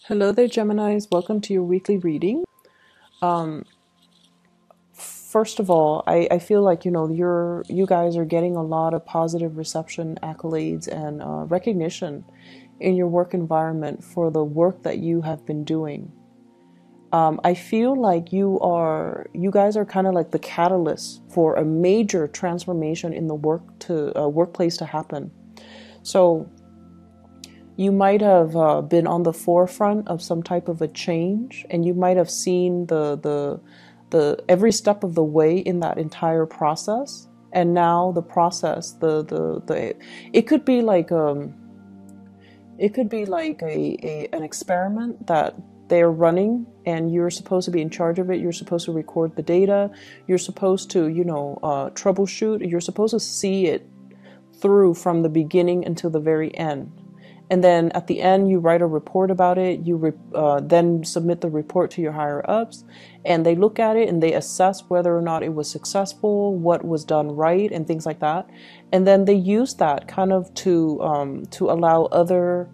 Hello there, Geminis. Welcome to your weekly reading. Um, First of all, I feel like you guys are getting a lot of positive reception, accolades, and recognition in your work environment for the work that you have been doing. I feel like you guys are kind of like the catalyst for a major transformation in the workplace to happen. So you might have been on the forefront of some type of a change, and you might have seen the every step of the way in that entire process. And now the process, the it could be like an experiment that they're running, and you're supposed to be in charge of it. You're supposed to record the data. You're supposed to troubleshoot. You're supposed to see it through from the beginning until the very end. And then at the end, you write a report about it. You then submit the report to your higher ups, and they look at it and they assess whether or not it was successful, what was done right, and things like that. And then they use that kind of to allow other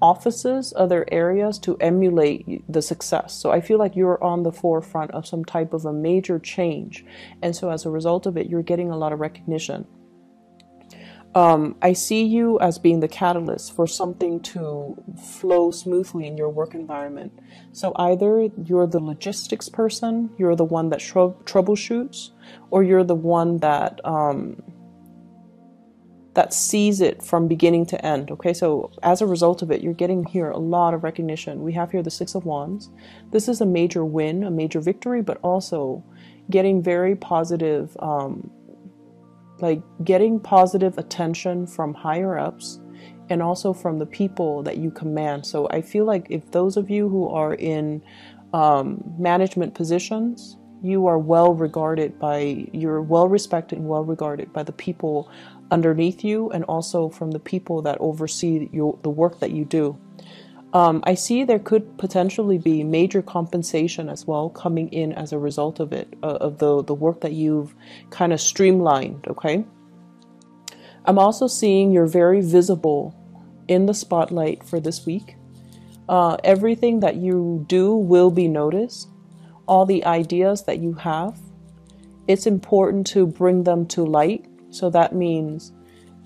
offices, other areas to emulate the success. So I feel like you're on the forefront of some type of a major change. And so as a result of it, you're getting a lot of recognition. I see you as being the catalyst for something to flow smoothly in your work environment. So either you're the logistics person, you're the one that troubleshoots, or you're the one that that sees it from beginning to end. Okay, so as a result of it, you're getting here a lot of recognition. We have here the Six of Wands. This is a major win, a major victory, but also getting very positive. Like getting positive attention from higher ups and also from the people that you command. So I feel like if those of you who are in management positions, you're well respected and well regarded by the people underneath you, and also from the people that oversee the work that you do. I see there could potentially be major compensation as well coming in as a result of it, of the work that you've kind of streamlined, okay? I'm also seeing you're very visible in the spotlight for this week. Everything that you do will be noticed. All the ideas that you have, it's important to bring them to light. So that means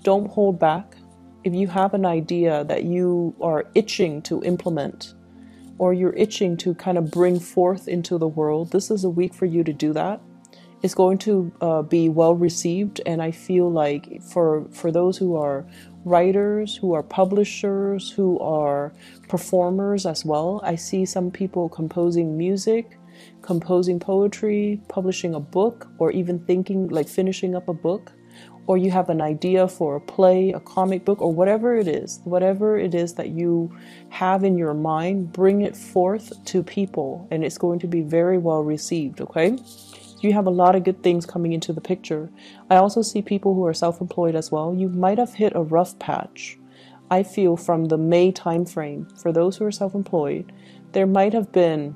don't hold back. If you have an idea that you are itching to implement, or you're itching to kind of bring forth into the world, this is a week for you to do that. It's going to be well received, and I feel like for those who are writers, who are publishers, who are performers as well, I see some people composing music, composing poetry, publishing a book, or even thinking like finishing up a book. Or you have an idea for a play, a comic book, or whatever it is that you have in your mind, bring it forth to people, and it's going to be very well received, okay? You have a lot of good things coming into the picture. I also see people who are self-employed as well. You might have hit a rough patch. I feel from the May timeframe, for those who are self-employed, there might have been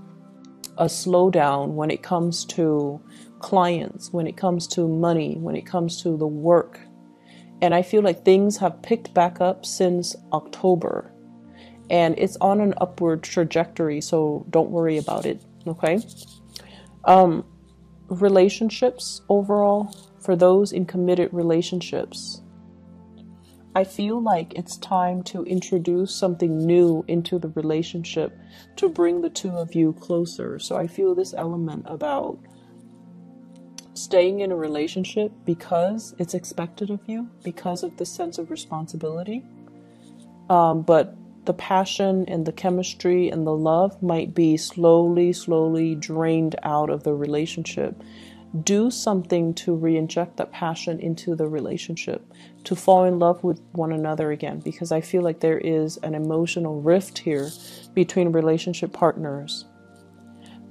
a slowdown when it comes to clients, when it comes to money, when it comes to the work. And I feel like things have picked back up since October, and it's on an upward trajectory, so don't worry about it, okay? Relationships overall, for those in committed relationships, I feel like it's time to introduce something new into the relationship to bring the two of you closer. So I feel this element about staying in a relationship because it's expected of you, because of the sense of responsibility. But the passion and the chemistry and the love might be slowly drained out of the relationship. Do something to re-inject that passion into the relationship, to fall in love with one another again, because I feel like there is an emotional rift here between relationship partners.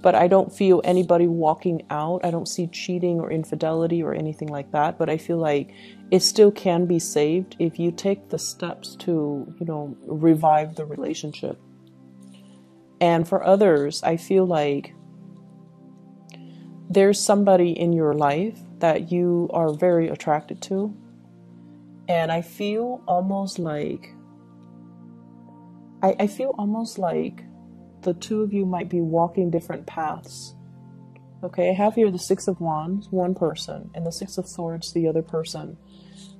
But I don't feel anybody walking out. I don't see cheating or infidelity or anything like that. But I feel like it still can be saved if you take the steps to, revive the relationship. And for others, I feel like there's somebody in your life that you are very attracted to. And I feel almost like the two of you might be walking different paths. Okay, I have here the Six of Wands, one person, and the Six of Swords, the other person.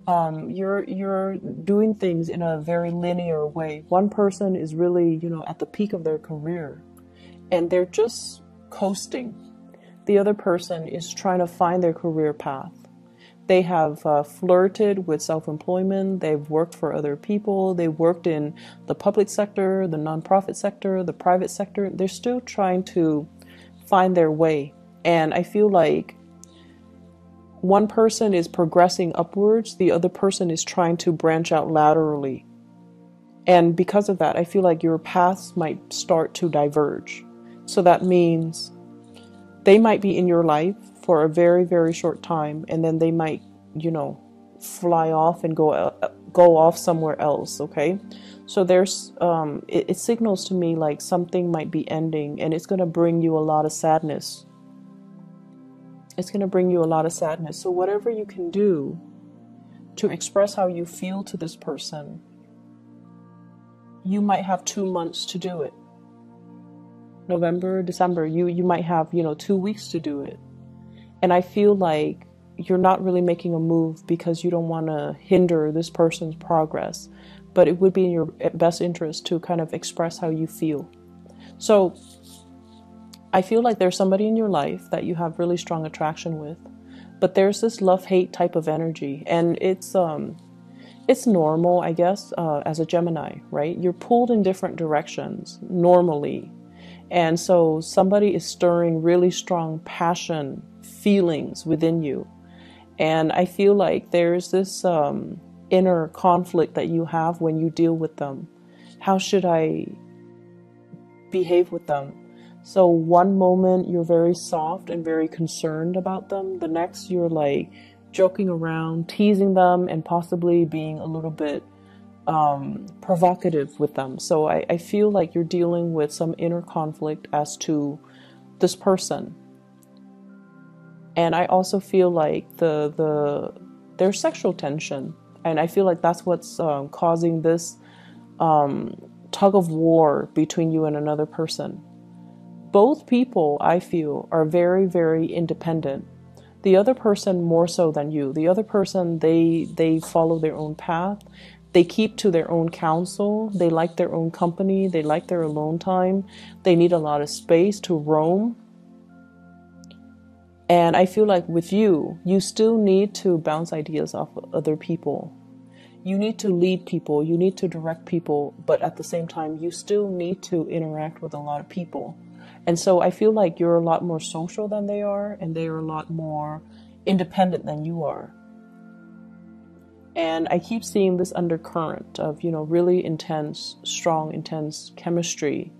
You're doing things in a very linear way. One person is really, at the peak of their career, and they're just coasting. The other person is trying to find their career path. They have flirted with self-employment. They've worked for other people. They worked in the public sector, the nonprofit sector, the private sector. They're still trying to find their way. And I feel like one person is progressing upwards. The other person is trying to branch out laterally. And because of that, I feel like your paths might start to diverge. So that means they might be in your life for a very, very short time, and then they might, fly off and go off somewhere else. Okay, so there's it signals to me like something might be ending, and it's going to bring you a lot of sadness. It's going to bring you a lot of sadness. So whatever you can do to express how you feel to this person, you might have 2 months to do it. November, December, you might have 2 weeks to do it. And I feel like you're not really making a move because you don't want to hinder this person's progress, but it would be in your best interest to kind of express how you feel. So I feel like there's somebody in your life that you have really strong attraction with, but there's this love-hate type of energy, and it's normal, I guess, as a Gemini, right? You're pulled in different directions normally. And so somebody is stirring really strong passion, feelings within you. And I feel like there's this inner conflict that you have when you deal with them. How should I behave with them? So one moment you're very soft and very concerned about them. The next you're like joking around, teasing them, and possibly being a little bit provocative with them. So I feel like you're dealing with some inner conflict as to this person. And I also feel like there's sexual tension, and I feel like that's what's causing this tug of war between you and another person. Both people, I feel, are very, very independent. The other person more so than you. The other person, they follow their own path. They keep to their own counsel. They like their own company. They like their alone time. They need a lot of space to roam. And I feel like with you, you still need to bounce ideas off of other people. You need to lead people. You need to direct people. But at the same time, you still need to interact with a lot of people. And so I feel like you're a lot more social than they are, and they are a lot more independent than you are. And I keep seeing this undercurrent of, really intense, strong, intense chemistry.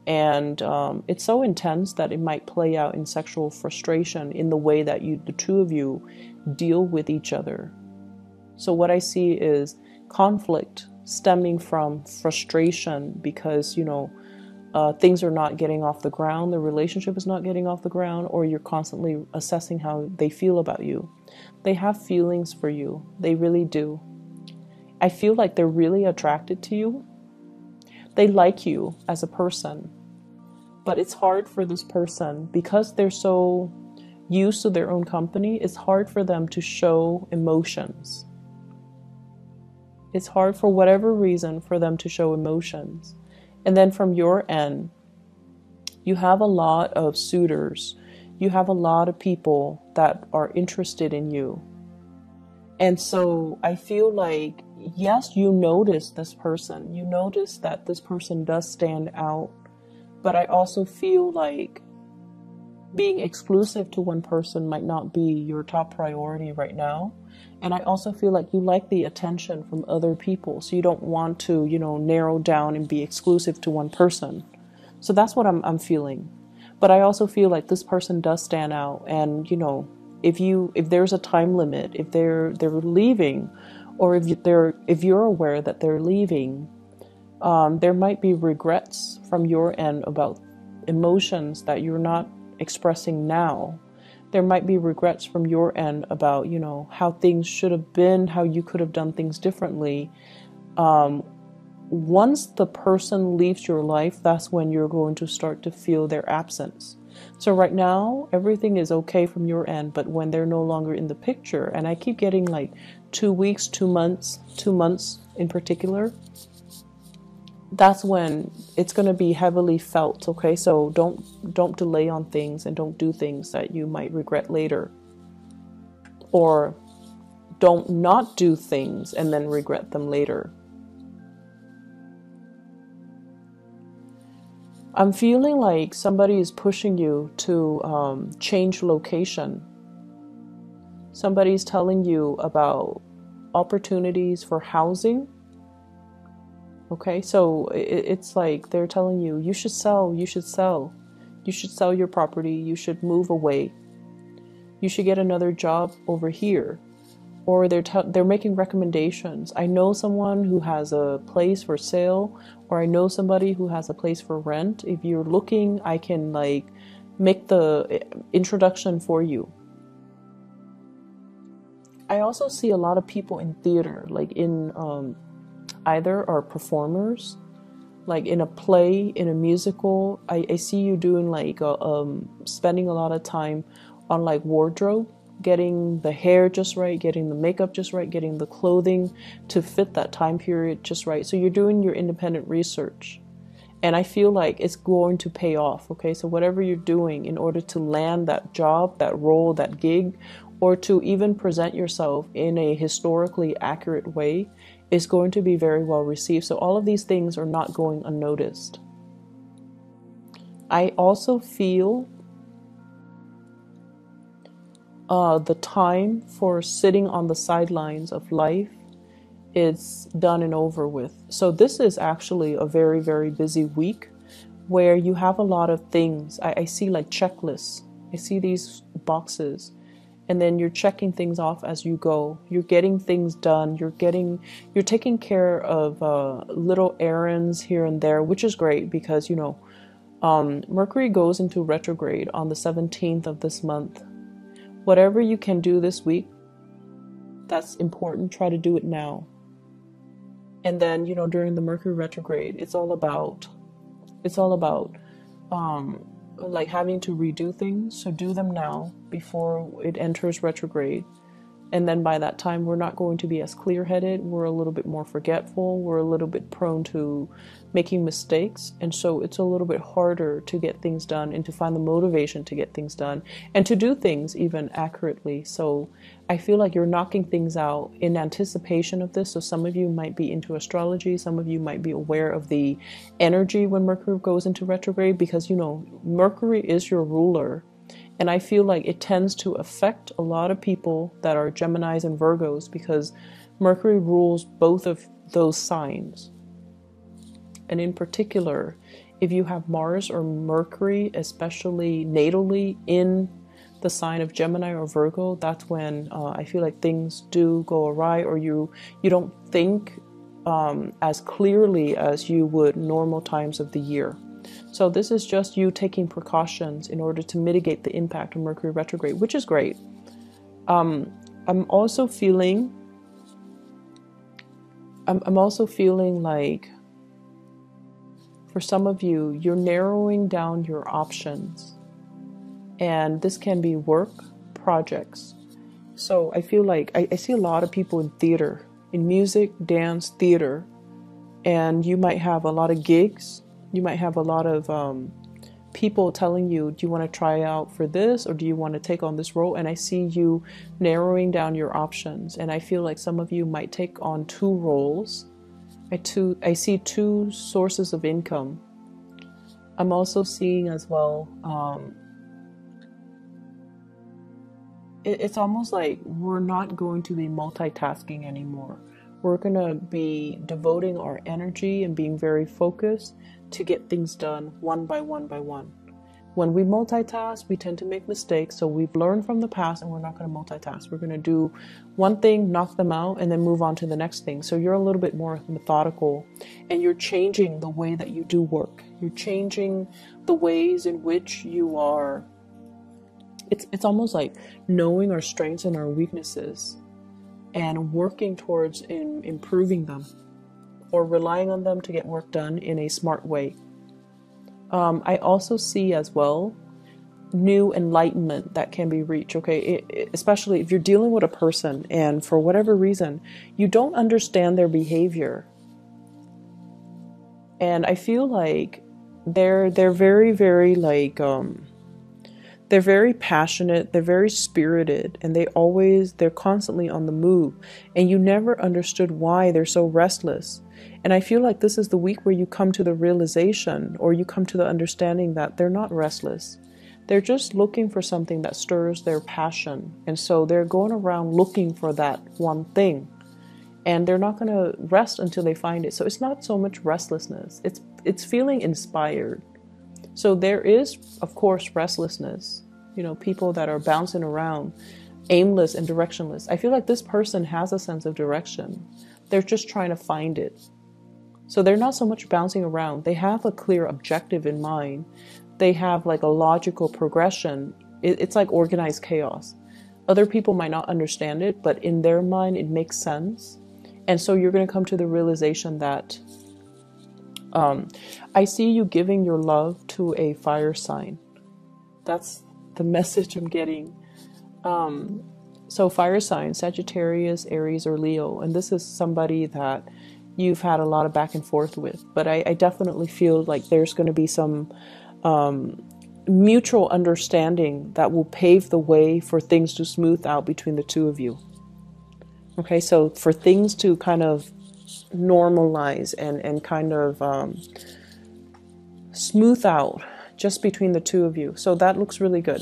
And it's so intense that it might play out in sexual frustration in the way that the two of you deal with each other. So what I see is conflict stemming from frustration because, things are not getting off the ground, the relationship is not getting off the ground, or you're constantly assessing how they feel about you. They have feelings for you. They really do. I feel like they're really attracted to you. They like you as a person. But it's hard for this person, because they're so used to their own company, it's hard for them to show emotions. It's hard for whatever reason for them to show emotions. And then from your end, you have a lot of suitors. You have a lot of people that are interested in you. And so I feel like, yes, you notice this person. You notice that this person does stand out. But I also feel like being exclusive to one person might not be your top priority right now. And I also feel like you like the attention from other people. So you don't want to, narrow down and be exclusive to one person. So that's what I'm feeling. But I also feel like this person does stand out. And, if there's a time limit, if they're leaving, or if you're aware that they're leaving, there might be regrets from your end about emotions that you're not expressing now. There might be regrets from your end about, how things should have been, how you could have done things differently, once the person leaves your life, that's when you're going to start to feel their absence. So right now, everything is okay from your end, but when they're no longer in the picture, and I keep getting like 2 weeks, 2 months in particular, that's when it's going to be heavily felt. Okay, so don't delay on things, and don't do things that you might regret later, or don't not do things and then regret them later. I'm feeling like somebody is pushing you to change location. Somebody's telling you about opportunities for housing. Okay, so it's like they're telling you, you should sell, you should sell. You should sell your property, you should move away. You should get another job over here. Or they're making recommendations. I know someone who has a place for sale, or I know somebody who has a place for rent. If you're looking, I can like make the introduction for you. I also see a lot of people in theater, like in either are performers, like in a play, in a musical. I see you doing like spending a lot of time on like wardrobe, getting the hair just right, getting the makeup just right, getting the clothing to fit that time period just right. So you're doing your independent research, and I feel like it's going to pay off. Okay, so whatever you're doing in order to land that job, that role, that gig, or to even present yourself in a historically accurate way is going to be very well received. So all of these things are not going unnoticed. I also feel the time for sitting on the sidelines of life is done and over with. So this is actually a very, very busy week where you have a lot of things. I see like checklists. I see these boxes, and then you're checking things off as you go. You're getting things done. You're taking care of little errands here and there, which is great because, you know, Mercury goes into retrograde on the 17th of this month. Whatever you can do this week, that's important. Try to do it now. And then, you know, during the Mercury retrograde, it's all about like having to redo things. So do them now before it enters retrograde. And then by that time, we're not going to be as clear-headed. We're a little bit more forgetful. We're a little bit prone to making mistakes. And so it's a little bit harder to get things done and to find the motivation to get things done and to do things even accurately. So I feel like you're knocking things out in anticipation of this. So some of you might be into astrology. Some of you might be aware of the energy when Mercury goes into retrograde because, you know, Mercury is your ruler. And I feel like it tends to affect a lot of people that are Geminis and Virgos because Mercury rules both of those signs. And in particular, if you have Mars or Mercury, especially natally in the sign of Gemini or Virgo, that's when I feel like things do go awry, or you don't think as clearly as you would normal times of the year. So this is just you taking precautions in order to mitigate the impact of Mercury retrograde, which is great. I'm also feeling like for some of you, you're narrowing down your options. And this can be work, projects. So I feel like I see a lot of people in theater, in music, dance, theater, and you might have a lot of gigs. You might have a lot of people telling you, do you want to try out for this or do you want to take on this role? And I see you narrowing down your options. And I feel like some of you might take on 2 roles. I see 2 sources of income. I'm also seeing as well, it's almost like we're not going to be multitasking anymore. We're going to be devoting our energy and being very focused to get things done one by one by one. When we multitask, we tend to make mistakes. So we've learned from the past and we're not going to multitask. We're going to do one thing, knock them out, and then move on to the next thing. So you're a little bit more methodical and you're changing the way that you do work. You're changing the ways in which you are. It's almost like knowing our strengths and our weaknesses and working towards improving them. or relying on them to get work done in a smart way. I also see as well new enlightenment that can be reached, okay? Especially if you're dealing with a person and for whatever reason, you don't understand their behavior. And I feel like they're very, very like, they're very passionate, they're very spirited, and they're constantly on the move. And you never understood why they're so restless. And I feel like this is the week where you come to the realization, or you come to the understanding that they're not restless. They're just looking for something that stirs their passion. And so they're going around looking for that one thing. And they're not going to rest until they find it. So it's not so much restlessness. It's feeling inspired. So there is, of course, restlessness. You know, people that are bouncing around, aimless and directionless. I feel like this person has a sense of direction. They're just trying to find it. So they're not so much bouncing around. They have a clear objective in mind. They have like a logical progression. It's like organized chaos. Other people might not understand it, but in their mind, it makes sense. And so you're going to come to the realization that I see you giving your love to a fire sign. That's the message I'm getting. So fire signs, Sagittarius, Aries, or Leo. And this is somebody that you've had a lot of back and forth with. But I definitely feel like there's going to be some mutual understanding that will pave the way for things to smooth out between the two of you. Okay, so for things to kind of normalize and kind of smooth out just between the two of you. So that looks really good.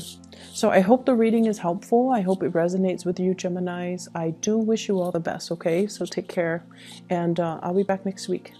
So I hope the reading is helpful. I hope it resonates with you, Geminis. I do wish you all the best, okay? So take care, and I'll be back next week.